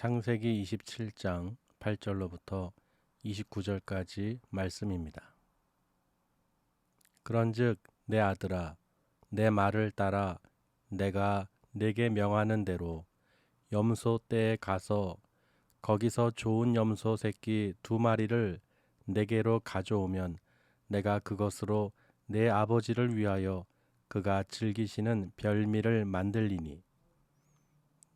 창세기 27장 8절로부터 29절까지 말씀입니다. 그런즉 내 아들아, 내 말을 따라 내가 네게 명하는 대로 염소 떼에 가서 거기서 좋은 염소 새끼 2마리를 내게로 가져오면 내가 그것으로 내 아버지를 위하여 그가 즐기시는 별미를 만들리니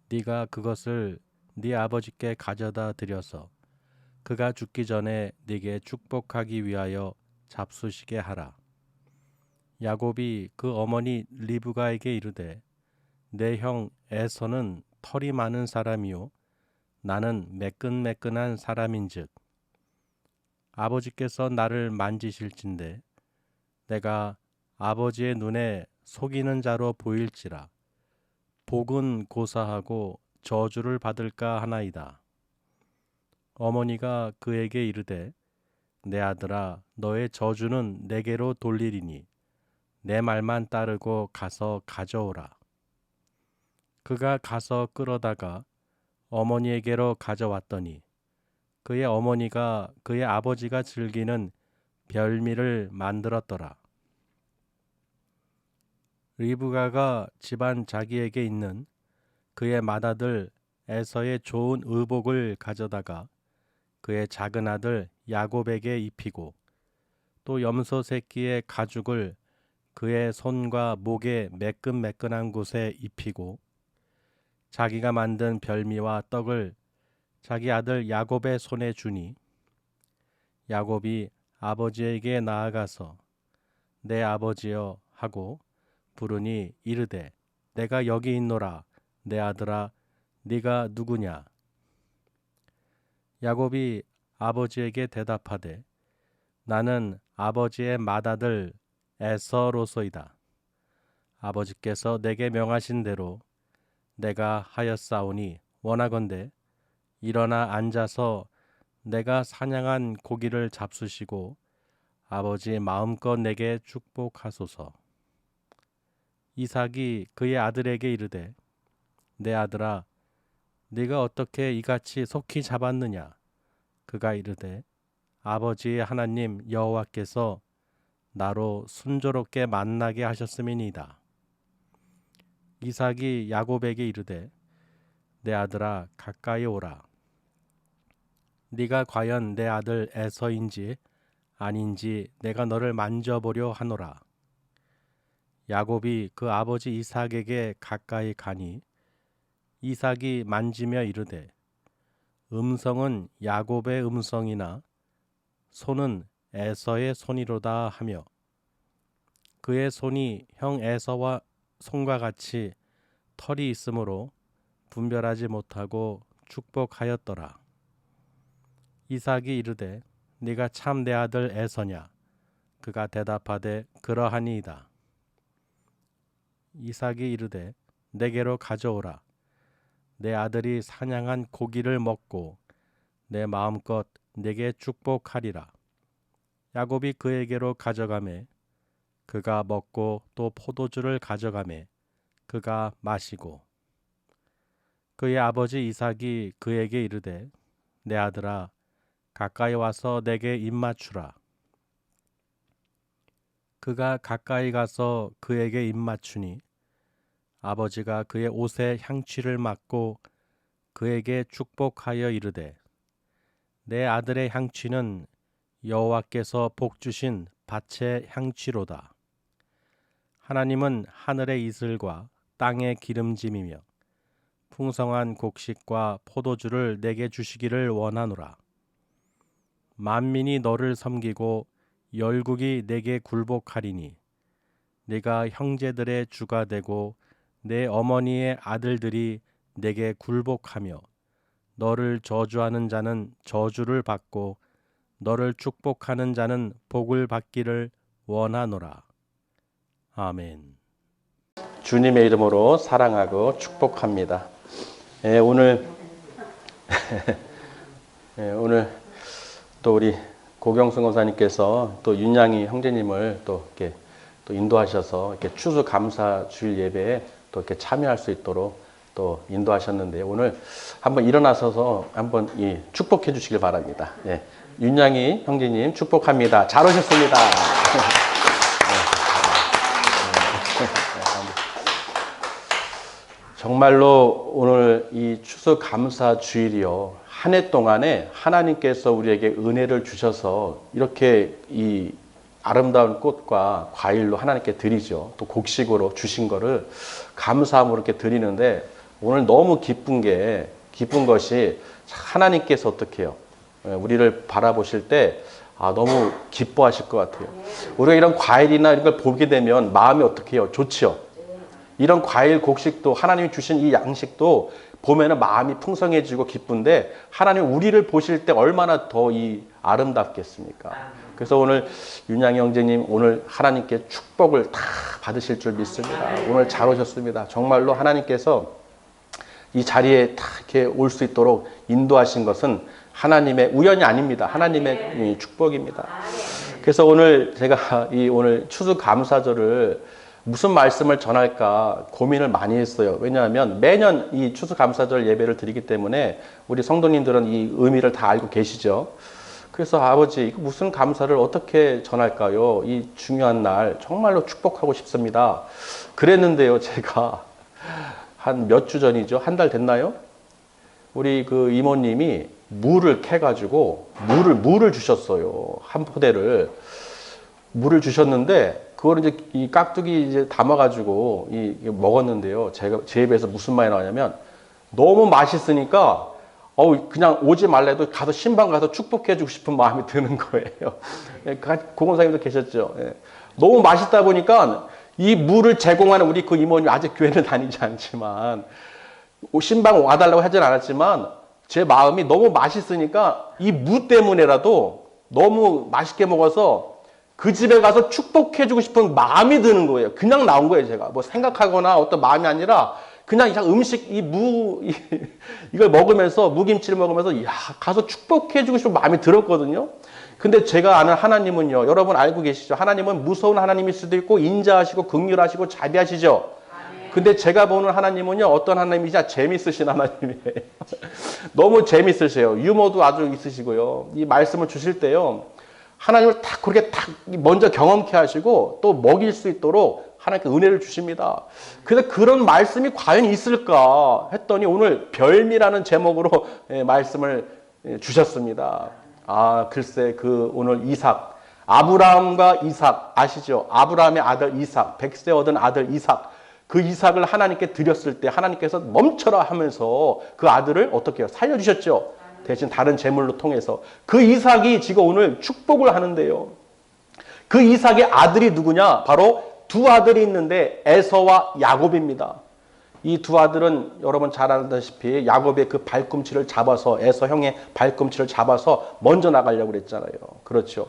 네가 그것을 네 아버지께 가져다 드려서 그가 죽기 전에 네게 축복하기 위하여 잡수시게 하라. 야곱이 그 어머니 리브가에게 이르되 내 형 에서는 털이 많은 사람이요 나는 매끈매끈한 사람인즉 아버지께서 나를 만지실진대 내가 아버지의 눈에 속이는 자로 보일지라 복은 고사하고 저주를 받을까 하나이다. 어머니가 그에게 이르되 내 아들아 너의 저주는 내게로 돌리리니 내 말만 따르고 가서 가져오라. 그가 가서 끌어다가 어머니에게로 가져왔더니 그의 어머니가 그의 아버지가 즐기는 별미를 만들었더라. 리브가가 집안 자기에게 있는 그의 맏아들 에서의 좋은 의복을 가져다가 그의 작은 아들 야곱에게 입히고 또 염소 새끼의 가죽을 그의 손과 목의 매끈매끈한 곳에 입히고 자기가 만든 별미와 떡을 자기 아들 야곱의 손에 주니 야곱이 아버지에게 나아가서 내 아버지여 하고 부르니 이르되 내가 여기 있노라. 내 아들아 네가 누구냐? 야곱이 아버지에게 대답하되 나는 아버지의 맏아들 에서로소이다. 아버지께서 내게 명하신 대로 내가 하였사오니 원하건대 일어나 앉아서 내가 사냥한 고기를 잡수시고 아버지 마음껏 내게 축복하소서. 이삭이 그의 아들에게 이르되 내 아들아 네가 어떻게 이같이 속히 잡았느냐? 그가 이르되 아버지의 하나님 여호와께서 나로 순조롭게 만나게 하셨음이니이다. 이삭이 야곱에게 이르되 내 아들아 가까이 오라. 네가 과연 내 아들 에서인지 아닌지 내가 너를 만져보려 하노라. 야곱이 그 아버지 이삭에게 가까이 가니 이삭이 만지며 이르되 음성은 야곱의 음성이나 손은 에서의 손이로다 하며 그의 손이 형 에서와 손과 같이 털이 있으므로 분별하지 못하고 축복하였더라. 이삭이 이르되 네가 참 내 아들 에서냐? 그가 대답하되 그러하니이다. 이삭이 이르되 내게로 가져오라. 내 아들이 사냥한 고기를 먹고 내 마음껏 내게 축복하리라. 야곱이 그에게로 가져가매 그가 먹고 또 포도주를 가져가매 그가 마시고 그의 아버지 이삭이 그에게 이르되 내 아들아 가까이 와서 내게 입맞추라. 그가 가까이 가서 그에게 입맞추니 아버지가 그의 옷에 향취를 맡고 그에게 축복하여 이르되 내 아들의 향취는 여호와께서 복 주신 밭의 향취로다. 하나님은 하늘의 이슬과 땅의 기름짐이며 풍성한 곡식과 포도주를 내게 주시기를 원하노라. 만민이 너를 섬기고 열국이 내게 굴복하리니 네가 형제들의 주가 되고 내 어머니의 아들들이 내게 굴복하며 너를 저주하는 자는 저주를 받고 너를 축복하는 자는 복을 받기를 원하노라. 아멘. 주님의 이름으로 사랑하고 축복합니다. 오늘 또 우리 고경승 권사님께서 또 윤양이 형제님을 또 이렇게 또 인도하셔서 이렇게 추수감사 주일 예배에 또 이렇게 참여할 수 있도록 또 인도하셨는데요. 오늘 한번 일어나셔서 한번 축복해 주시길 바랍니다. 예. 윤양이 형제님 축복합니다. 잘 오셨습니다. 정말로 오늘 이 추수감사 주일이요. 한 해 동안에 하나님께서 우리에게 은혜를 주셔서 이렇게 이 아름다운 꽃과 과일로 하나님께 드리죠. 또 곡식으로 주신 거를 감사함으로 이렇게 드리는데 오늘 너무 기쁜 것이 하나님께서 어떻게 해요? 우리를 바라보실 때 너무 기뻐하실 것 같아요. 우리가 이런 과일이나 이런 걸 보게 되면 마음이 어떻게 해요? 좋죠. 이런 과일 곡식도 하나님이 주신 이 양식도 보면은 마음이 풍성해지고 기쁜데 하나님 우리를 보실 때 얼마나 더 아름답겠습니까? 그래서 오늘 윤양이 형제님 오늘 하나님께 축복을 다 받으실 줄 믿습니다. 오늘 잘 오셨습니다. 정말로 하나님께서 이 자리에 다 이렇게 올 수 있도록 인도하신 것은 하나님의 우연이 아닙니다. 하나님의 축복입니다. 그래서 오늘 제가 오늘 추수감사절을 무슨 말씀을 전할까 고민을 많이 했어요. 왜냐하면 매년 이 추수감사절 예배를 드리기 때문에 우리 성도님들은 이 의미를 다 알고 계시죠. 그래서 아버지 무슨 감사를 어떻게 전할까요? 이 중요한 날 정말로 축복하고 싶습니다. 그랬는데요. 제가 한 몇 주 전이죠. 한 달 됐나요? 우리 그 이모님이 물을 캐가지고 물을 주셨어요. 한 포대를 물을 주셨는데 그걸 이제 이 깍두기 이제 담아가지고 먹었는데요. 제가 제 입에서 무슨 말이 나왔냐면 너무 맛있으니까 그냥 오지 말래도 가서 신방 가서 축복해주고 싶은 마음이 드는 거예요. 고건사님도 계셨죠. 예. 너무 맛있다 보니까 이 물을 제공하는 우리 그 이모님 아직 교회는 다니지 않지만 신방 와달라고 하진 않았지만 제 마음이 너무 맛있으니까 이 무 때문에라도 너무 맛있게 먹어서 그 집에 가서 축복해주고 싶은 마음이 드는 거예요. 그냥 나온 거예요, 제가. 뭐 생각하거나 어떤 마음이 아니라 그냥 음식, 이걸 먹으면서, 무김치를 먹으면서, 가서 축복해주고 싶은 마음이 들었거든요. 근데 제가 아는 하나님은요, 여러분 알고 계시죠? 하나님은 무서운 하나님일 수도 있고, 인자하시고, 긍휼하시고, 자비하시죠? 근데 제가 보는 하나님은요, 어떤 하나님이냐? 재밌으신 하나님이에요. 너무 재밌으세요. 유머도 아주 있으시고요. 이 말씀을 주실 때요, 하나님을 딱 그렇게 딱 먼저 경험케 하시고 또 먹일 수 있도록 하나님께 은혜를 주십니다. 그래서 그런 말씀이 과연 있을까 했더니 오늘 별미라는 제목으로 말씀을 주셨습니다. 글쎄 오늘 이삭, 아브라함과 이삭 아시죠? 아브라함의 아들 이삭, 100세 얻은 아들 이삭. 그 이삭을 하나님께 드렸을 때 하나님께서 멈춰라 하면서 그 아들을 어떻게 해요? 살려주셨죠. 대신 다른 제물로 통해서 그 이삭이 지금 오늘 축복을 하는데요. 그 이삭의 아들이 누구냐? 바로 두 아들이 있는데 에서와 야곱입니다. 이 두 아들은 여러분 잘 알다시피 야곱의 그 발꿈치를 잡아서 에서 형의 발꿈치를 잡아서 먼저 나가려고 그랬잖아요. 그렇죠.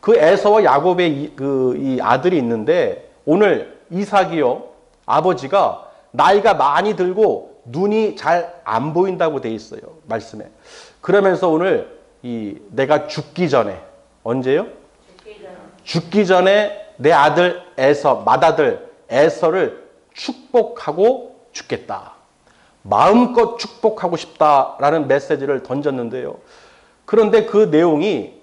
그 에서와 야곱의 이 아들이 있는데 오늘 이삭이요. 아버지가 나이가 많이 들고 눈이 잘 안 보인다고 돼 있어요. 말씀에. 그러면서 오늘 내가 죽기 전에 언제요? 죽기 전에 내 아들 에서, 맏아들 에서를 축복하고 죽겠다. 마음껏 축복하고 싶다라는 메시지를 던졌는데요. 그런데 그 내용이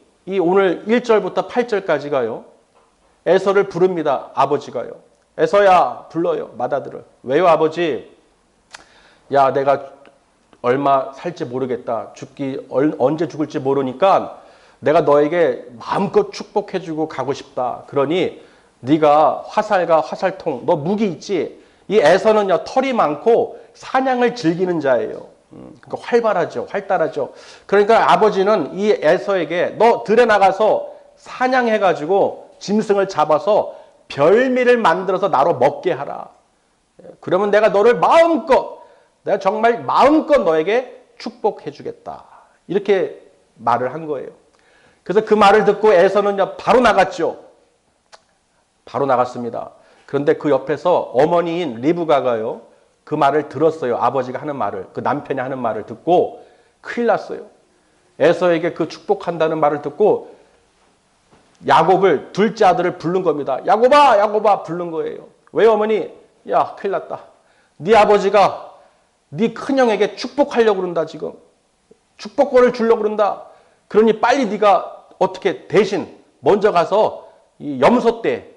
오늘 1절부터 8절까지가요. 에서를 부릅니다. 아버지가요. 에서야 불러요. 맏아들을. 왜요 아버지? 야 내가 얼마 살지 모르겠다. 언제 죽을지 모르니까 내가 너에게 마음껏 축복해주고 가고 싶다. 그러니 네가 화살과 화살통, 너 무기 있지? 이 에서는요 털이 많고 사냥을 즐기는 자예요. 그러니까 활발하죠. 활달하죠. 그러니까 아버지는 이 에서에게 너 들에 나가서 사냥해가지고 짐승을 잡아서 별미를 만들어서 나로 먹게 하라. 그러면 내가 너를 내가 정말 마음껏 너에게 축복해 주겠다. 이렇게 말을 한 거예요. 그래서 그 말을 듣고 에서는 바로 나갔죠. 바로 나갔습니다. 그런데 그 옆에서 어머니인 리브가가요. 그 말을 들었어요. 아버지가 하는 말을. 그 남편이 하는 말을 듣고 큰일 났어요. 에서에게 그 축복한다는 말을 듣고 야곱을 둘째 아들을 부른 겁니다. 야곱아 야곱아 부른 거예요. 왜 어머니? 야 큰일 났다. 네 아버지가 네 큰형에게 축복하려고 그런다 지금. 축복권을 주려고 그런다. 그러니 빨리 네가 어떻게 대신 먼저 가서 이 염소떼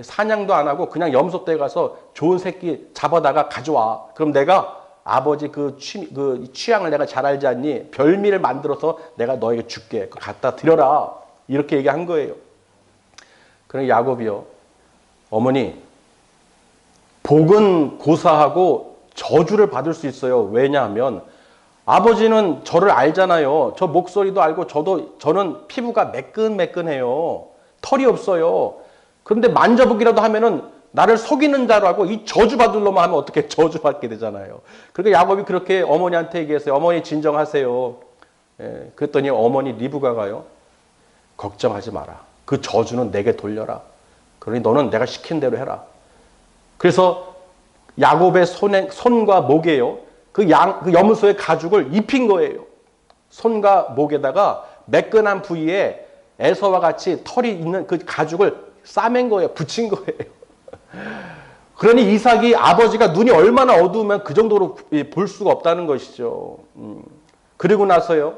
사냥도 안 하고 그냥 염소떼 가서 좋은 새끼 잡아다가 가져와. 그럼 내가 아버지 그 취향을 내가 잘 알지 않니? 별미를 만들어서 내가 너에게 줄게. 그거 갖다 드려라. 이렇게 얘기한 거예요. 그럼 야곱이요. 어머니, 복은 고사하고 저주를 받을 수 있어요. 왜냐하면 아버지는 저를 알잖아요. 저 목소리도 알고 저는 피부가 매끈매끈해요. 털이 없어요. 그런데 만져보기라도 하면은 나를 속이는 자라고 이 저주받을 놈만 하면 어떻게 저주받게 되잖아요. 그러니까 야곱이 그렇게 어머니한테 얘기했어요. 어머니 진정하세요. 예, 그랬더니 어머니 리브가가요. 걱정하지 마라. 그 저주는 내게 돌려라. 그러니 너는 내가 시킨 대로 해라. 그래서 야곱의 손과 목에요. 그 염소의 가죽을 입힌 거예요. 손과 목에다가 매끈한 부위에 에서와 같이 털이 있는 그 가죽을 싸맨 거예요. 붙인 거예요. 그러니 이삭이 아버지가 눈이 얼마나 어두우면 그 정도로 볼 수가 없다는 것이죠. 그리고 나서요.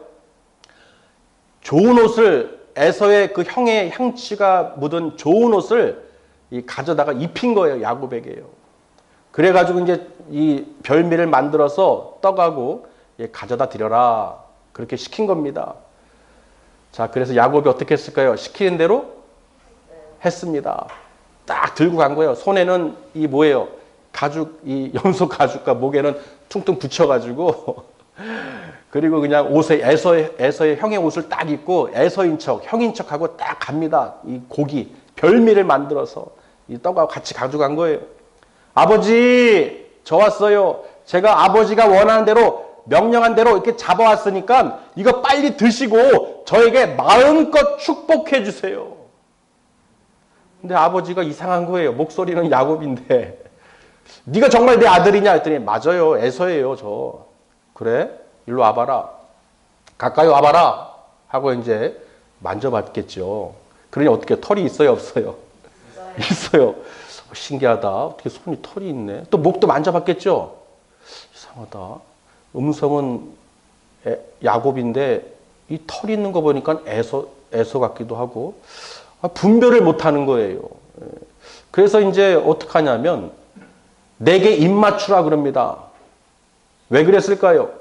좋은 옷을 에서의 그 형의 향취가 묻은 좋은 옷을 가져다가 입힌 거예요. 야곱에게요. 그래가지고 이제 이 별미를 만들어서 떡하고 가져다 드려라. 그렇게 시킨 겁니다. 자, 그래서 야곱이 어떻게 했을까요? 시키는 대로 했습니다. 딱 들고 간 거예요. 손에는 이 뭐예요? 가죽, 이 염소 가죽과 목에는 퉁퉁 붙여가지고 그리고 그냥 옷에 에서의 형의 옷을 딱 입고 에서인 척, 형인 척하고 딱 갑니다. 이 고기, 별미를 만들어서 이 떡하고 같이 가져간 거예요. 아버지, 저 왔어요. 제가 아버지가 원하는 대로, 명령한 대로 이렇게 잡아왔으니까 이거 빨리 드시고 저에게 마음껏 축복해 주세요. 근데 아버지가 이상한 거예요. 목소리는 야곱인데. 네가 정말 내 아들이냐 했더니 맞아요. 에서예요, 저. 그래? 일로 와봐라. 가까이 와봐라. 하고 이제 만져봤겠죠. 그러니 어떻게 털이 있어요, 없어요? 있어요. 신기하다. 어떻게 손이 털이 있네. 또 목도 만져봤겠죠? 이상하다. 음성은 야곱인데 이 털 있는 거 보니까 에서 같기도 하고 분별을 못하는 거예요. 그래서 이제 어떻게 하냐면 내게 입 맞추라 그럽니다. 왜 그랬을까요?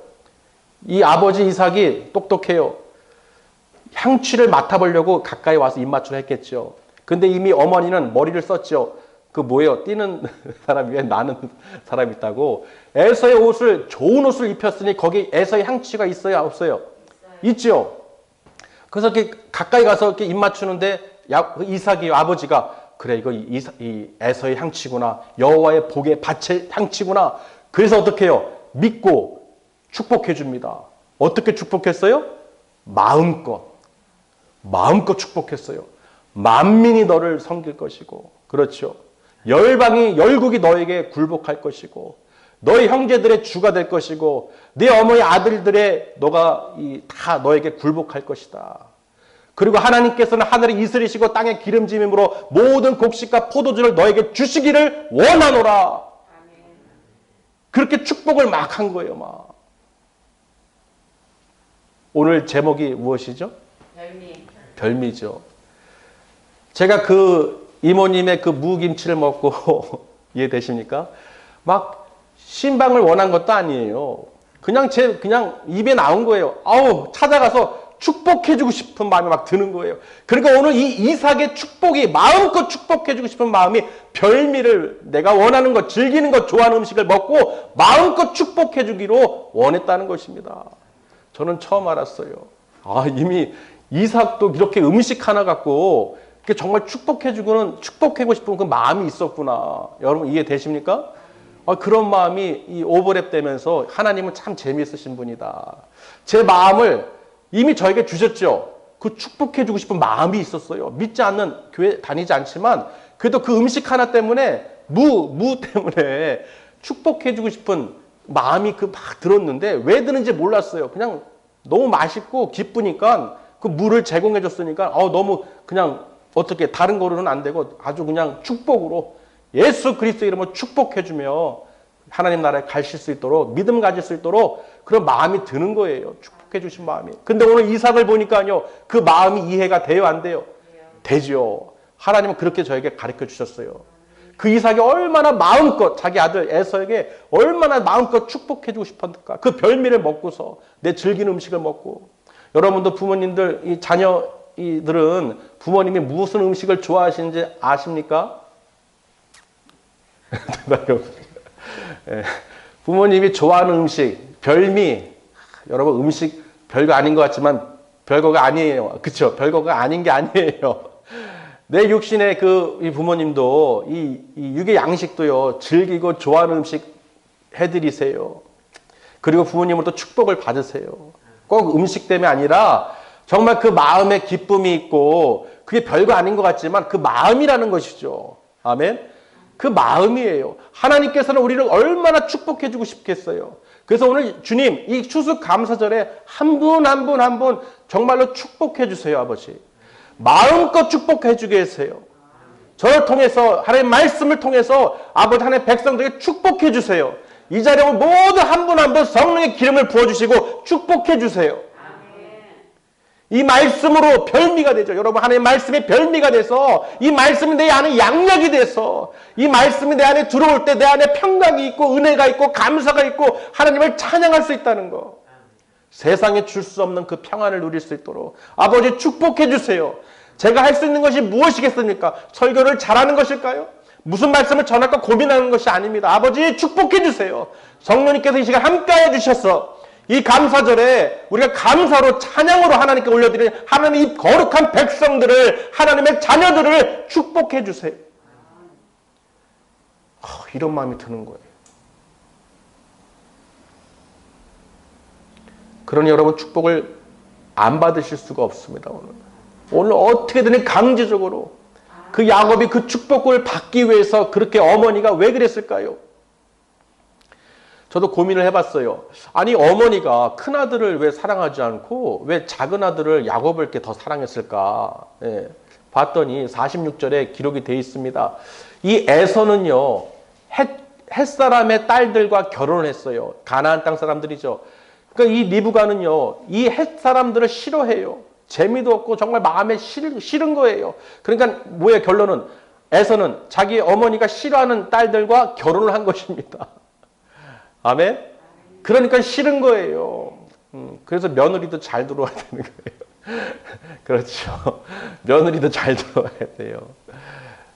이 아버지 이삭이 똑똑해요. 향취를 맡아보려고 가까이 와서 입 맞추라 했겠죠. 근데 이미 어머니는 머리를 썼죠. 그 뭐예요? 뛰는 사람 위에 나는 사람이 있다고. 에서의 옷을, 좋은 옷을 입혔으니 거기 에서의 향취가 있어요? 없어요? 있죠. 그래서 이렇게 가까이 가서 이렇게 입 맞추는데 이삭이 아버지가 그래 이거 이 에서의 향취구나. 여호와의 복에 바칠 향취구나. 그래서 어떻게 해요? 믿고 축복해 줍니다. 어떻게 축복했어요? 마음껏 축복했어요. 만민이 너를 섬길 것이고, 그렇죠. 열국이 너에게 굴복할 것이고, 너희 형제들의 주가 될 것이고, 네 어머니 아들들의 너가 다 너에게 굴복할 것이다. 그리고 하나님께서는 하늘의 이슬이시고 땅의 기름짐임으로 모든 곡식과 포도주를 너에게 주시기를 원하노라. 그렇게 축복을 막 한 거예요, 막. 오늘 제목이 무엇이죠? 별미죠. 제가 그 이모님의 그 무김치를 먹고 이해되십니까? 막 신방을 원한 것도 아니에요. 그냥 입에 나온 거예요. 찾아가서 축복해주고 싶은 마음이 막 드는 거예요. 그러니까 오늘 이 이삭의 축복이 마음껏 축복해주고 싶은 마음이 별미를 내가 원하는 것, 즐기는 것, 좋아하는 음식을 먹고 마음껏 축복해주기로 원했다는 것입니다. 저는 처음 알았어요. 이미 이삭도 이렇게 음식 하나 갖고 정말 축복하고 싶은 그 마음이 있었구나. 여러분 이해되십니까? 그런 마음이 이 오버랩 되면서 하나님은 참 재미있으신 분이다. 제 마음을 이미 저에게 주셨죠. 그 축복해주고 싶은 마음이 있었어요. 믿지 않는 교회 다니지 않지만 그래도 그 음식 하나 때문에 무 때문에 축복해주고 싶은 마음이 막 들었는데 왜 드는지 몰랐어요. 그냥 너무 맛있고 기쁘니까 그 무를 제공해줬으니까 너무 그냥 어떻게 다른 거로는 안 되고 아주 그냥 축복으로 예수 그리스도 이름으로 축복해주며 하나님 나라에 가실 수 있도록 믿음 가질 수 있도록 그런 마음이 드는 거예요. 축복해 주신 마음이. 근데 오늘 이삭을 보니까요. 그 마음이 이해가 돼요, 안 돼요? 되죠. 하나님은 그렇게 저에게 가르쳐 주셨어요. 그 이삭이 얼마나 마음껏 자기 아들 에서에게 얼마나 마음껏 축복해 주고 싶었을까. 그 별미를 먹고서 내 즐기는 음식을 먹고. 여러분도 부모님들 이 자녀들은 부모님이 무슨 음식을 좋아하시는지 아십니까? 부모님이 좋아하는 음식, 별미. 여러분 음식 별거 아닌 것 같지만 별거가 아니에요. 그렇죠? 별거가 아닌 게 아니에요. 내 육신의 이 부모님도 이 육의 양식도요. 즐기고 좋아하는 음식 해드리세요. 그리고 부모님으로부터 축복을 받으세요. 꼭 음식 때문에 아니라 정말 그 마음에 기쁨이 있고 그게 별거 아닌 것 같지만 그 마음이라는 것이죠. 아멘. 그 마음이에요. 하나님께서는 우리를 얼마나 축복해 주고 싶겠어요. 그래서 오늘 주님 이 추수감사절에 한 분 한 분 한 분 정말로 축복해 주세요. 아버지. 마음껏 축복해 주게 해주세요. 저를 통해서 하나님의 말씀을 통해서 아버지 하나님의 백성들에게 축복해 주세요. 이 자리에 모두 한 분 한 분 성령의 기름을 부어주시고 축복해 주세요. 이 말씀으로 별미가 되죠. 여러분 하나님의 말씀이 별미가 돼서 이 말씀이 내 안에 양력이 돼서 이 말씀이 내 안에 들어올 때 내 안에 평강이 있고 은혜가 있고 감사가 있고 하나님을 찬양할 수 있다는 거. 세상에 줄 수 없는 그 평안을 누릴 수 있도록 아버지 축복해 주세요. 제가 할 수 있는 것이 무엇이겠습니까? 설교를 잘하는 것일까요? 무슨 말씀을 전할까 고민하는 것이 아닙니다. 아버지 축복해 주세요. 성령님께서 이 시간 함께해 주셔서 이 감사절에 우리가 감사로 찬양으로 하나님께 올려드리는 하나님의 이 거룩한 백성들을 하나님의 자녀들을 축복해 주세요. 이런 마음이 드는 거예요. 그러니 여러분 축복을 안 받으실 수가 없습니다. 오늘 어떻게든 강제적으로 그 야곱이 그 축복을 받기 위해서 그렇게 어머니가 왜 그랬을까요? 저도 고민을 해봤어요. 아니 어머니가 큰 아들을 왜 사랑하지 않고 왜 작은 아들을 야곱을 이렇게 더 사랑했을까? 예, 봤더니 46절에 기록이 되어 있습니다. 이 에서는요 햇사람의 딸들과 결혼을 했어요. 가나안 땅 사람들이죠. 그러니까 이 리브가는요 이 햇사람들을 싫어해요. 재미도 없고 정말 마음에 싫은 거예요. 그러니까 뭐예요 결론은? 에서는 자기 어머니가 싫어하는 딸들과 결혼을 한 것입니다. 아멘? 그러니까 싫은 거예요. 그래서 며느리도 잘 들어와야 되는 거예요. 그렇죠. 며느리도 잘 들어와야 돼요.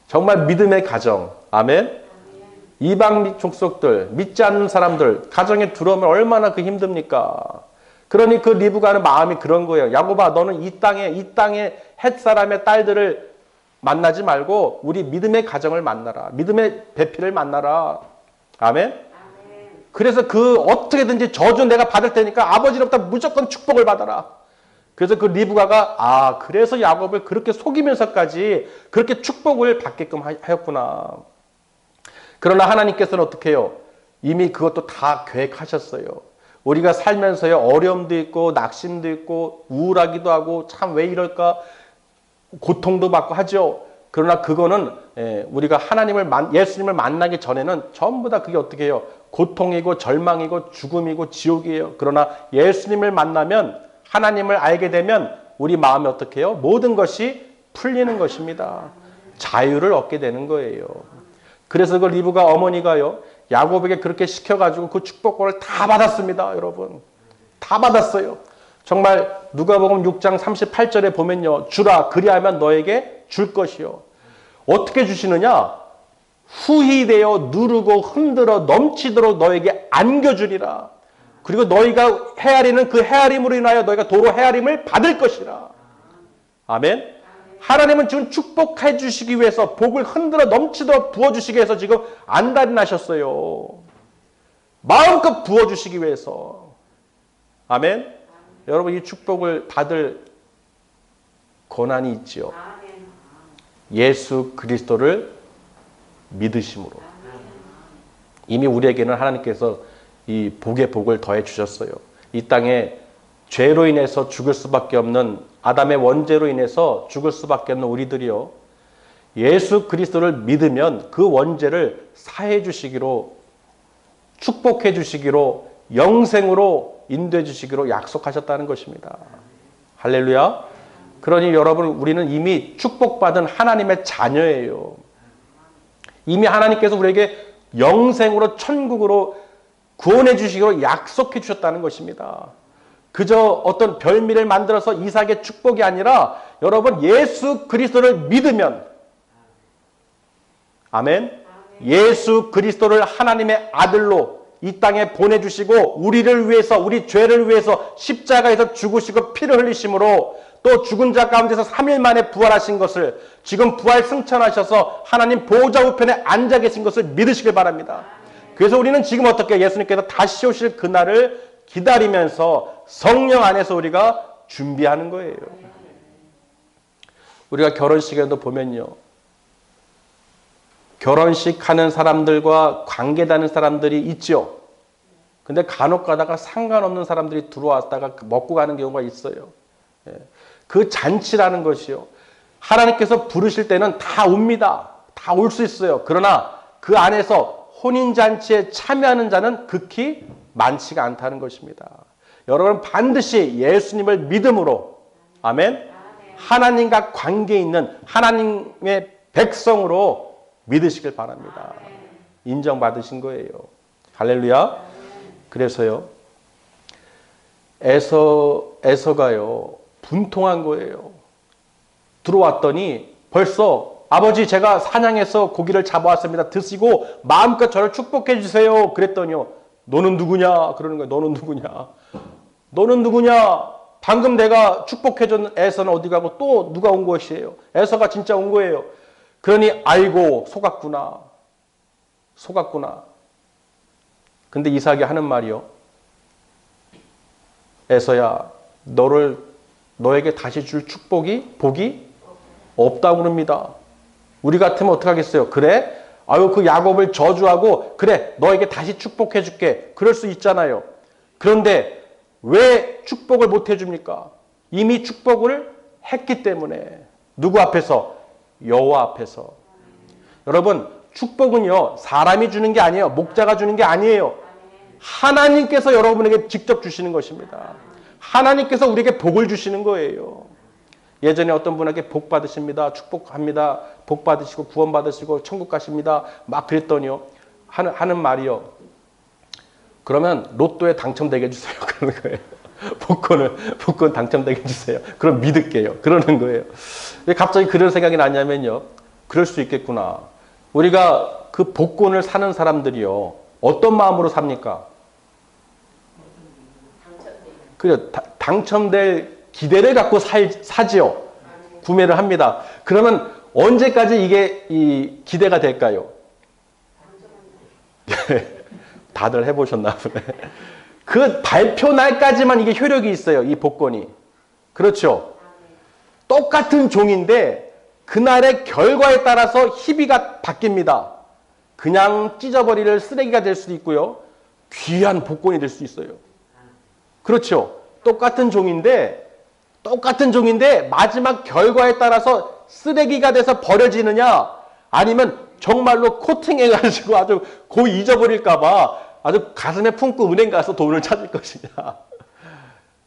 정말 믿음의 가정. 아멘? 이방 족속들, 믿지 않는 사람들, 가정에 들어오면 얼마나 힘듭니까? 그러니 그 리브가는 마음이 그런 거예요. 야곱아, 너는 이 땅에 햇사람의 딸들을 만나지 말고 우리 믿음의 가정을 만나라. 믿음의 배필을 만나라. 아멘? 그래서 어떻게든지 저주 내가 받을 테니까 아버지로부터 무조건 축복을 받아라. 그래서 그 리브가가 그래서 야곱을 그렇게 속이면서까지 그렇게 축복을 받게끔 하였구나. 그러나 하나님께서는 어떻게 해요? 이미 그것도 다 계획하셨어요. 우리가 살면서요 어려움도 있고 낙심도 있고 우울하기도 하고 참 왜 이럴까 고통도 받고 하죠. 그러나 그거는 우리가 예수님을 만나기 전에는 전부 다 그게 어떻게 해요? 고통이고 절망이고 죽음이고 지옥이에요. 그러나 예수님을 만나면 하나님을 알게 되면 우리 마음에 어떻게 해요? 모든 것이 풀리는 것입니다. 자유를 얻게 되는 거예요. 그래서 그 리브가 어머니가요 야곱에게 그렇게 시켜가지고 그 축복권을 다 받았습니다. 여러분 다 받았어요. 정말 누가복음 6장 38절에 보면요 주라 그리하면 너에게 줄 것이요. 어떻게 주시느냐? 후히 되어 누르고 흔들어 넘치도록 너에게 안겨주리라. 그리고 너희가 헤아리는 그 헤아림으로 인하여 너희가 도로 헤아림을 받을 것이라. 아멘. 하나님은 지금 축복해 주시기 위해서 복을 흔들어 넘치도록 부어주시기 위해서 지금 안달이 나셨어요. 마음껏 부어주시기 위해서. 아멘. 여러분 이 축복을 받을 권한이 있지요. 예수 그리스도를 믿으심으로. 이미 우리에게는 하나님께서 이 복의 복을 더해 주셨어요. 이 땅에 죄로 인해서 죽을 수밖에 없는 아담의 원죄로 인해서 죽을 수밖에 없는 우리들이요. 예수 그리스도를 믿으면 그 원죄를 사해 주시기로 축복해 주시기로 영생으로 인도해 주시기로 약속하셨다는 것입니다. 할렐루야. 그러니 여러분 우리는 이미 축복받은 하나님의 자녀예요. 이미 하나님께서 우리에게 영생으로 천국으로 구원해 주시기로 약속해 주셨다는 것입니다. 그저 어떤 별미를 만들어서 이삭의 축복이 아니라 여러분 예수 그리스도를 믿으면 아멘. 예수 그리스도를 하나님의 아들로 이 땅에 보내주시고 우리를 위해서 우리 죄를 위해서 십자가에서 죽으시고 피를 흘리심으로 또 죽은 자 가운데서 3일 만에 부활하신 것을 지금 부활 승천하셔서 하나님 보호자 우편에 앉아 계신 것을 믿으시길 바랍니다. 그래서 우리는 지금 어떻게 예수님께서 다시 오실 그날을 기다리면서 성령 안에서 우리가 준비하는 거예요. 우리가 결혼식에도 보면요. 결혼식 하는 사람들과 관계다는 사람들이 있죠. 근데 간혹 가다가 상관없는 사람들이 들어왔다가 먹고 가는 경우가 있어요. 그 잔치라는 것이요. 하나님께서 부르실 때는 다 옵니다. 다 올 수 있어요. 그러나 그 안에서 혼인잔치에 참여하는 자는 극히 많지가 않다는 것입니다. 여러분 반드시 예수님을 믿음으로 아멘. 하나님과 관계 있는 하나님의 백성으로 믿으시길 바랍니다. 인정받으신 거예요. 할렐루야. 그래서요. 에서가요. 분통한 거예요. 들어왔더니 벌써 아버지 제가 사냥해서 고기를 잡아왔습니다. 드시고 마음껏 저를 축복해 주세요. 그랬더니요. 너는 누구냐? 그러는 거예요. 너는 누구냐? 너는 누구냐? 방금 내가 축복해준 에서는 어디 가고 또 누가 온 것이에요? 에서가 진짜 온 거예요. 그러니 아이고 속았구나. 속았구나. 근데 이삭이 하는 말이요. 에서야 너에게 다시 줄 복이 없다고 그럽니다. 우리 같으면 어떡하겠어요? 그래? 아유 그 야곱을 저주하고 그래 너에게 다시 축복해 줄게. 그럴 수 있잖아요. 그런데 왜 축복을 못 해줍니까? 이미 축복을 했기 때문에. 누구 앞에서? 여호와 앞에서. 여러분 축복은요 사람이 주는 게 아니에요. 목자가 주는 게 아니에요. 하나님께서 여러분에게 직접 주시는 것입니다. 하나님께서 우리에게 복을 주시는 거예요. 예전에 어떤 분에게 복 받으십니다. 축복합니다. 복 받으시고 구원 받으시고 천국 가십니다. 막 그랬더니요. 하는 말이요. 그러면 로또에 당첨되게 해주세요. 그러는 거예요. 복권 당첨되게 해주세요. 그럼 믿을게요. 그러는 거예요. 왜 갑자기 그런 생각이 나냐면요. 그럴 수 있겠구나. 우리가 그 복권을 사는 사람들이요. 어떤 마음으로 삽니까? 그래 당첨될 기대를 갖고 사지요. 구매를 합니다. 그러면 언제까지 이게 이 기대가 될까요? 다들 해보셨나 보네. 그 발표 날까지만 이게 효력이 있어요. 이 복권이. 그렇죠. 똑같은 종인데 그날의 결과에 따라서 희비가 바뀝니다. 그냥 찢어버릴 쓰레기가 될 수도 있고요. 귀한 복권이 될 수 있어요. 그렇죠. 똑같은 종인데 마지막 결과에 따라서 쓰레기가 돼서 버려지느냐 아니면 정말로 코팅해가지고 아주 거의 잊어버릴까봐 아주 가슴에 품고 은행 가서 돈을 찾을 것이냐.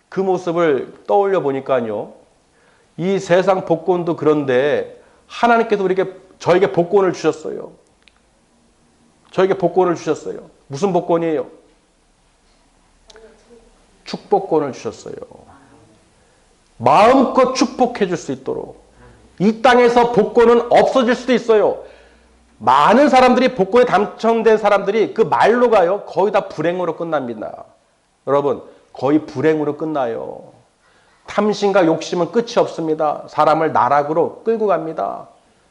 그 모습을 떠올려 보니까요. 이 세상 복권도 그런데 하나님께서 저에게 복권을 주셨어요. 저에게 복권을 주셨어요. 무슨 복권이에요? 축복권을 주셨어요. 마음껏 축복해 줄 수 있도록. 이 땅에서 복권은 없어질 수도 있어요. 많은 사람들이 복권에 당첨된 사람들이 그 말로 가요. 거의 다 불행으로 끝납니다. 여러분 거의 불행으로 끝나요. 탐심과 욕심은 끝이 없습니다. 사람을 나락으로 끌고 갑니다.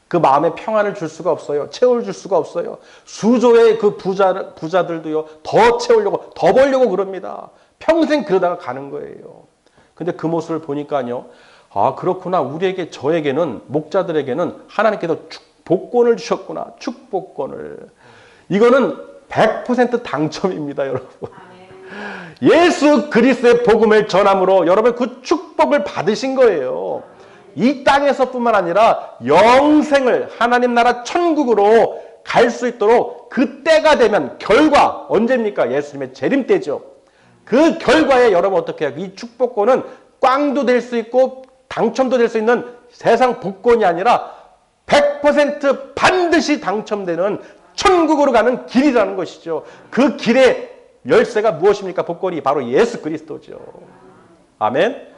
그 마음에 평안을 줄 수가 없어요. 채워줄 수가 없어요. 수조의 그 부자들도요. 더 채우려고 더 벌려고 그럽니다. 평생 그러다가 가는 거예요. 근데 그 모습을 보니까요. 아 그렇구나. 저에게는 목자들에게는 하나님께서 복권을 주셨구나. 축복권을. 이거는 100% 당첨입니다. 여러분. 예수 그리스도의 복음을 전함으로 여러분 그 축복을 받으신 거예요. 이 땅에서뿐만 아니라 영생을 하나님 나라 천국으로 갈 수 있도록 그 때가 되면 결과 언제입니까? 예수님의 재림 때죠. 그 결과에 여러분 어떻게 해요? 이 축복권은 꽝도 될 수 있고 당첨도 될 수 있는 세상 복권이 아니라 100% 반드시 당첨되는 천국으로 가는 길이라는 것이죠. 그 길의 열쇠가 무엇입니까? 복권이 바로 예수 그리스도죠. 아멘.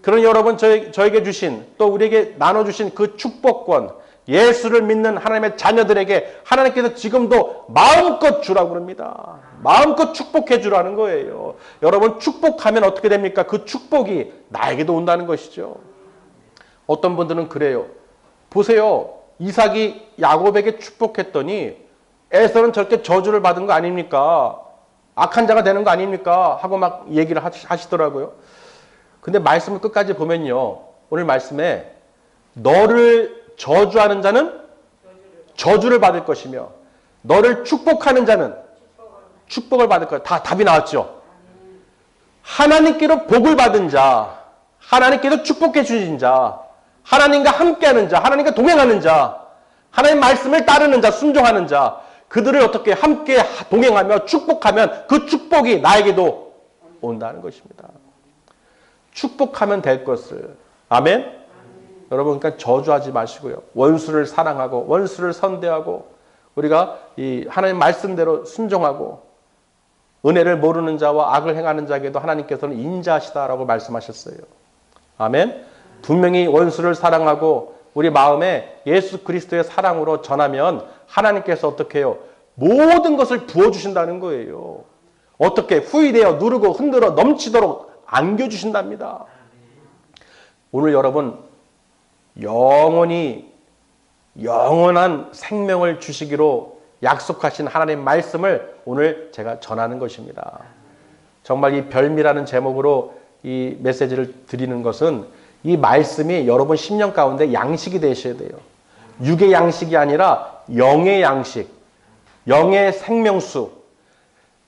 그러니 여러분 저에게 주신 또 우리에게 나눠주신 그 축복권, 예수를 믿는 하나님의 자녀들에게 하나님께서 지금도 마음껏 주라고 그럽니다. 마음껏 축복해 주라는 거예요. 여러분 축복하면 어떻게 됩니까? 그 축복이 나에게도 온다는 것이죠. 어떤 분들은 그래요. 보세요. 이삭이 야곱에게 축복했더니 에서는 저렇게 저주를 받은 거 아닙니까? 악한 자가 되는 거 아닙니까? 하고 막 얘기를 하시더라고요. 근데 말씀을 끝까지 보면요. 오늘 말씀에 너를 저주하는 자는 저주를 받을 것이며 너를 축복하는 자는 축복을 받을 거야. 다 답이 나왔죠. 하나님께로 복을 받은 자, 하나님께서 축복해 주신 자, 하나님과 함께하는 자, 하나님과 동행하는 자, 하나님 말씀을 따르는 자, 순종하는 자, 그들을 어떻게 함께 동행하며 축복하면 그 축복이 나에게도 온다는 것입니다. 축복하면 될 것을. 아멘? 여러분, 그러니까 저주하지 마시고요. 원수를 사랑하고 원수를 선대하고 우리가 이 하나님 말씀대로 순종하고 은혜를 모르는 자와 악을 행하는 자에게도 하나님께서는 인자하시다라고 말씀하셨어요. 아멘? 분명히 원수를 사랑하고 우리 마음에 예수 그리스도의 사랑으로 전하면 하나님께서 어떻게 해요? 모든 것을 부어주신다는 거예요. 어떻게 후일되어 누르고 흔들어 넘치도록 안겨주신답니다. 오늘 여러분 영원한 생명을 주시기로 약속하신 하나님 말씀을 오늘 제가 전하는 것입니다. 정말 이 별미라는 제목으로 이 메시지를 드리는 것은 이 말씀이 여러분 심령 가운데 양식이 되셔야 돼요. 육의 양식이 아니라 영의 양식, 영의 생명수,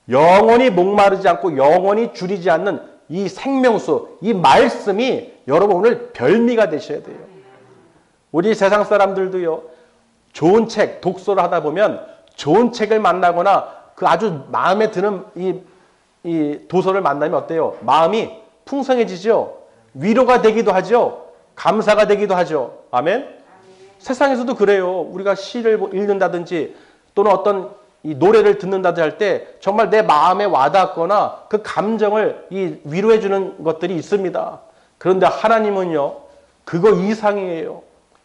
영원히 목마르지 않고 영원히 줄이지 않는 이 생명수, 이 말씀이 여러분 오늘 별미가 되셔야 돼요. 우리 세상 사람들도요, 좋은 책, 독서를 하다 보면 좋은 책을 만나거나 그 아주 마음에 드는 이 도서를 만나면 어때요? 마음이 풍성해지죠? 위로가 되기도 하죠? 감사가 되기도 하죠? 아멘? 세상에서도 그래요. 우리가 시를 읽는다든지 또는 어떤 이 노래를 듣는다든지 할 때 정말 내 마음에 와닿거나 그 감정을 이 위로해주는 것들이 있습니다. 그런데 하나님은요, 그거 이상이에요.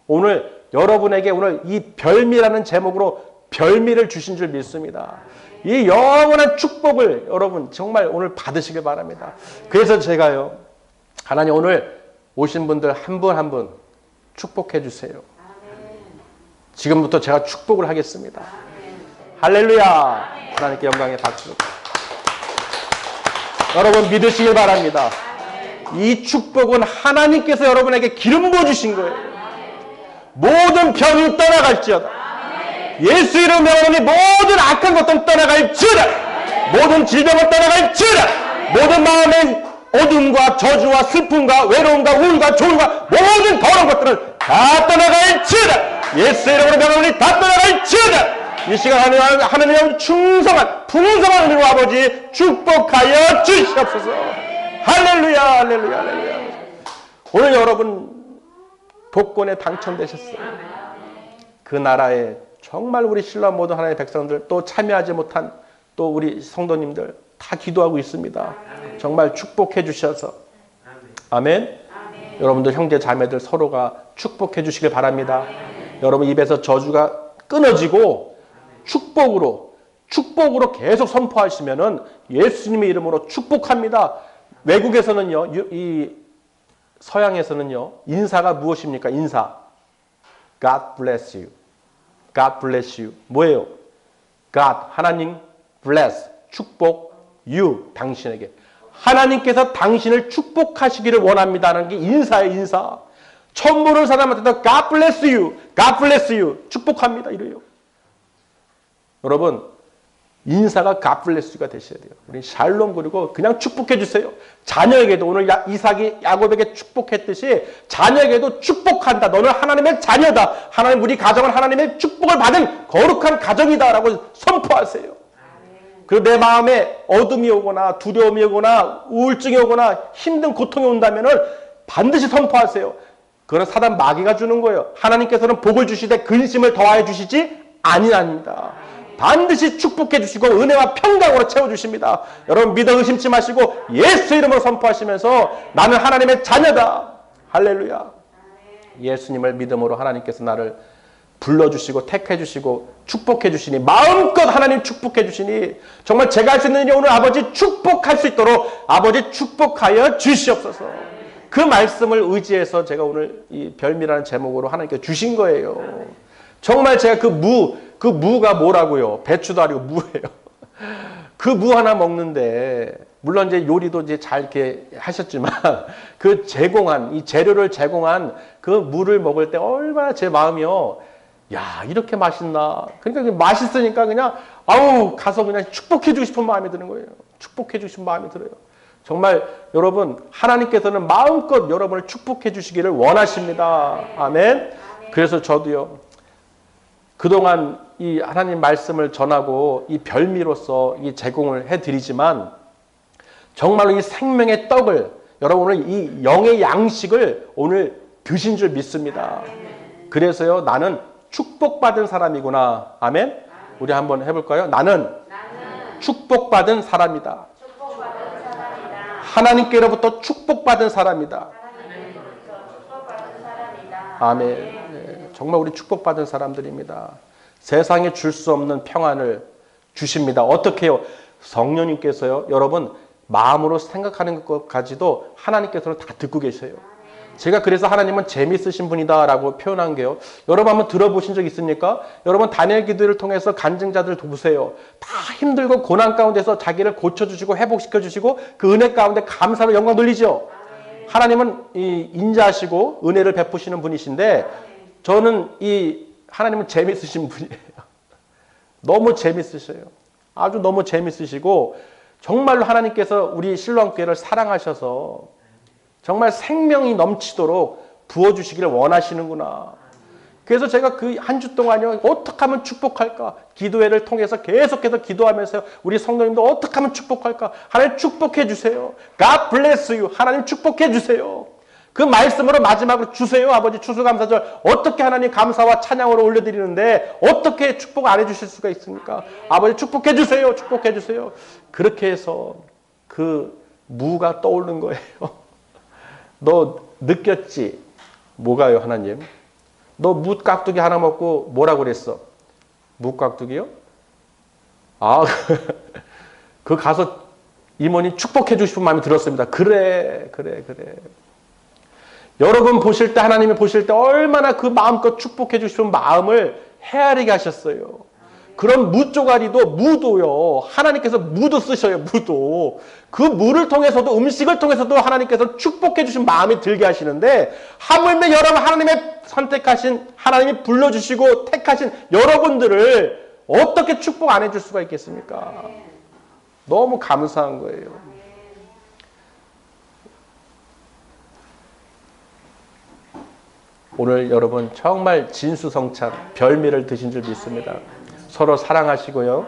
오늘 여러분에게 오늘 이 별미라는 제목으로 별미를 주신 줄 믿습니다. 이 영원한 축복을 여러분 정말 오늘 받으시길 바랍니다. 그래서 제가요, 하나님 오늘 오신 분들 한 분 한 분 축복해 주세요. 지금부터 제가 축복을 하겠습니다. 할렐루야. 하나님께 영광의 박수. 여러분 믿으시길 바랍니다. 이 축복은 하나님께서 여러분에게 기름 부어주신 거예요. 모든 병이 떠나갈지어다. 예수 이름 명하니 모든 악한 것들은 떠나갈지어다. 모든 질병은 떠나갈지어다. 모든 마음의 어둠과 저주와 슬픔과 외로움과 우울과 조울과 모든 더러운 것들은 다 떠나갈지어다. 예수 이름으로 명하니 다 떠나갈지어다. 이 시간 하나님 충성한 풍성한 은혜로 아버지 축복하여 주시옵소서. 할렐루야 할렐루야 할렐루야. 오늘 여러분 복권에 당첨되셨어요. 그 나라에 정말 우리 신라 모든 하나님의 백성들 또 참여하지 못한 또 우리 성도님들 다 기도하고 있습니다. 정말 축복해 주셔서 아멘. 여러분들 형제 자매들 서로가 축복해 주시길 바랍니다. 여러분 입에서 저주가 끊어지고 축복으로 계속 선포하시면은 예수님의 이름으로 축복합니다. 외국에서는요, 이 서양에서는요, 인사가 무엇입니까? 인사. God bless you. God bless you. 뭐예요? God, 하나님, bless, 축복, you, 당신에게. 하나님께서 당신을 축복하시기를 원합니다라는 게 인사예요, 인사. 처음 보는 사람한테도 God bless you, God bless you, 축복합니다, 이래요. 여러분, 인사가 God bless you가 되셔야 돼요. 우리 샬롬 그리고 그냥 축복해 주세요. 자녀에게도 오늘 이삭이 야곱에게 축복했듯이 자녀에게도 축복한다. 너는 하나님의 자녀다. 하나님 우리 가정은 하나님의 축복을 받은 거룩한 가정이다라고 선포하세요. 그리고 내 마음에 어둠이 오거나 두려움이 오거나 우울증이 오거나 힘든 고통이 온다면은 반드시 선포하세요. 그건 사단 마귀가 주는 거예요. 하나님께서는 복을 주시되 근심을 더하여 주시지 아니합니다. 반드시 축복해 주시고 은혜와 평강으로 채워주십니다. 여러분 믿어 의심치 마시고 예수 이름으로 선포하시면서 나는 하나님의 자녀다. 할렐루야. 예수님을 믿음으로 하나님께서 나를 불러주시고 택해주시고 축복해주시니 마음껏 하나님 축복해주시니 정말 제가 할 수 있는 일이 오늘 아버지 축복할 수 있도록 아버지 축복하여 주시옵소서. 그 말씀을 의지해서 제가 오늘 이 별미라는 제목으로 하나님께 주신 거예요. 정말 제가 그 무가 뭐라고요? 배추도 아니고 무예요. 그 무 하나 먹는데 물론 이제 요리도 이제 잘 이렇게 하셨지만 그 제공한 이 재료를 제공한 그 무를 먹을 때 얼마나 제 마음이요. 야 이렇게 맛있나. 그러니까 맛있으니까 그냥 아우 가서 그냥 축복해 주고 싶은 마음이 드는 거예요. 축복해 주고 싶은 마음이 들어요. 정말 여러분 하나님께서는 마음껏 여러분을 축복해 주시기를 원하십니다. 아멘. 그래서 저도요. 그동안 이 하나님 말씀을 전하고 이 별미로서 이 제공을 해드리지만 정말로 이 생명의 떡을 여러분 오늘 이 영의 양식을 오늘 드신 줄 믿습니다. 그래서요 나는 축복받은 사람이구나. 아멘. 우리 한번 해볼까요? 나는 축복받은 사람이다. 하나님께로부터 축복받은 사람이다. 아멘. 네, 정말 우리 축복받은 사람들입니다. 세상에 줄 수 없는 평안을 주십니다. 어떻게 해요? 성령님께서요. 여러분 마음으로 생각하는 것까지도 하나님께서는 다 듣고 계세요. 제가 그래서 하나님은 재미있으신 분이다 라고 표현한 게요. 여러분 한번 들어보신 적 있습니까? 여러분 다니엘 기도를 통해서 간증자들 보세요. 다 힘들고 고난 가운데서 자기를 고쳐주시고 회복시켜주시고 그 은혜 가운데 감사로 영광 돌리죠. 하나님은 인자하시고 은혜를 베푸시는 분이신데 저는 이 하나님은 재미있으신 분이에요. 너무 재미있으셔요. 아주 너무 재미있으시고 정말로 하나님께서 우리 신랑교회를 사랑하셔서 정말 생명이 넘치도록 부어주시기를 원하시는구나. 그래서 제가 그 한 주 동안요. 어떻게 하면 축복할까? 기도회를 통해서 계속해서 기도하면서 우리 성도님도 어떻게 하면 축복할까? 하나님 축복해 주세요. God bless you. 하나님 축복해 주세요. 그 말씀으로 마지막으로 주세요. 아버지 추수감사절 어떻게 하나님 감사와 찬양으로 올려드리는데 어떻게 축복 안 해주실 수가 있습니까? 아버지 축복해 주세요. 축복해 주세요. 그렇게 해서 그 무가 떠오르는 거예요. 너 느꼈지? 뭐가요 하나님? 너 무 깍두기 하나 먹고 뭐라고 그랬어? 무 깍두기요? 아, 그 가서 이모님 축복해 주고 싶은 마음이 들었습니다. 그래. 여러분 보실 때 하나님이 보실 때 얼마나 그 마음껏 축복해 주고 싶은 마음을 헤아리게 하셨어요. 그런 무 쪼가리도 무도요. 하나님께서 무도 쓰셔요. 무도. 그 무를 통해서도 음식을 통해서도 하나님께서 축복해 주신 마음이 들게 하시는데 하물며 여러분 하나님의 선택하신 하나님이 불러주시고 택하신 여러분들을 어떻게 축복 안 해줄 수가 있겠습니까? 너무 감사한 거예요. 오늘 여러분 정말 진수성찬 별미를 드신 줄 믿습니다. 서로 사랑하시고요.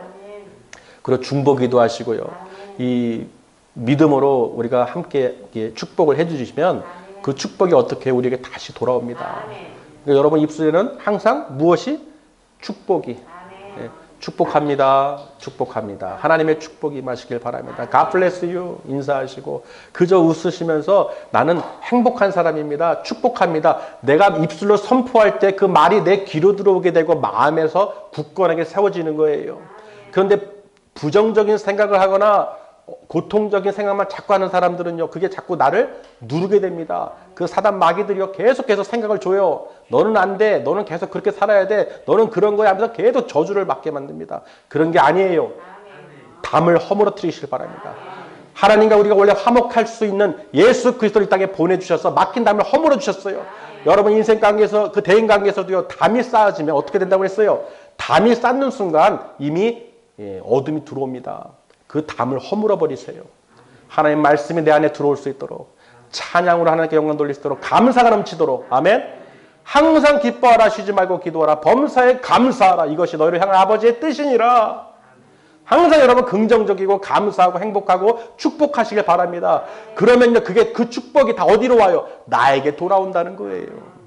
그리고 중보기도 하시고요. 이 믿음으로 우리가 함께 축복을 해주시면 그 축복이 어떻게 우리에게 다시 돌아옵니다. 그러니까 여러분 입술에는 항상 무엇이? 축복이. 네, 축복합니다. 축복합니다. 하나님의 축복이 임하시길 바랍니다. God bless you. 인사하시고 그저 웃으시면서 나는 행복한 사람입니다. 축복합니다. 내가 입술로 선포할 때 그 말이 내 귀로 들어오게 되고 마음에서 굳건하게 세워지는 거예요. 그런데 부정적인 생각을 하거나 고통적인 생각만 자꾸 하는 사람들은요. 그게 자꾸 나를 누르게 됩니다. 그 사단 마귀들이요. 계속해서 생각을 줘요. 너는 안 돼. 너는 계속 그렇게 살아야 돼. 너는 그런 거야 하면서 계속 저주를 받게 만듭니다. 그런 게 아니에요. 담을 허물어뜨리시길 바랍니다. 하나님과 우리가 원래 화목할 수 있는 예수 그리스도를 이 땅에 보내주셔서 막힌 담을 허물어 주셨어요. 여러분 인생 관계에서 그 대인 관계에서도요. 담이 쌓아지면 어떻게 된다고 했어요? 담이 쌓는 순간 이미 어둠이 들어옵니다. 그 담을 허물어 버리세요. 하나님 말씀이 내 안에 들어올 수 있도록 찬양으로 하나님께 영광 돌릴 수 있도록 감사가 넘치도록 아멘. 항상 기뻐하라 쉬지 말고 기도하라 범사에 감사하라 이것이 너희를 향한 아버지의 뜻이니라. 항상 여러분 긍정적이고 감사하고 행복하고 축복하시길 바랍니다. 그러면요 그게 그 축복이 다 어디로 와요? 나에게 돌아온다는 거예요.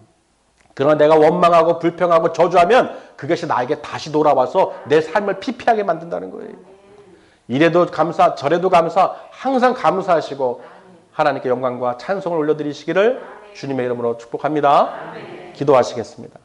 그러나 내가 원망하고 불평하고 저주하면 그것이 나에게 다시 돌아와서 내 삶을 피폐하게 만든다는 거예요. 이래도 감사 저래도 감사 항상 감사하시고 하나님께 영광과 찬송을 올려드리시기를 주님의 이름으로 축복합니다. 기도하시겠습니다.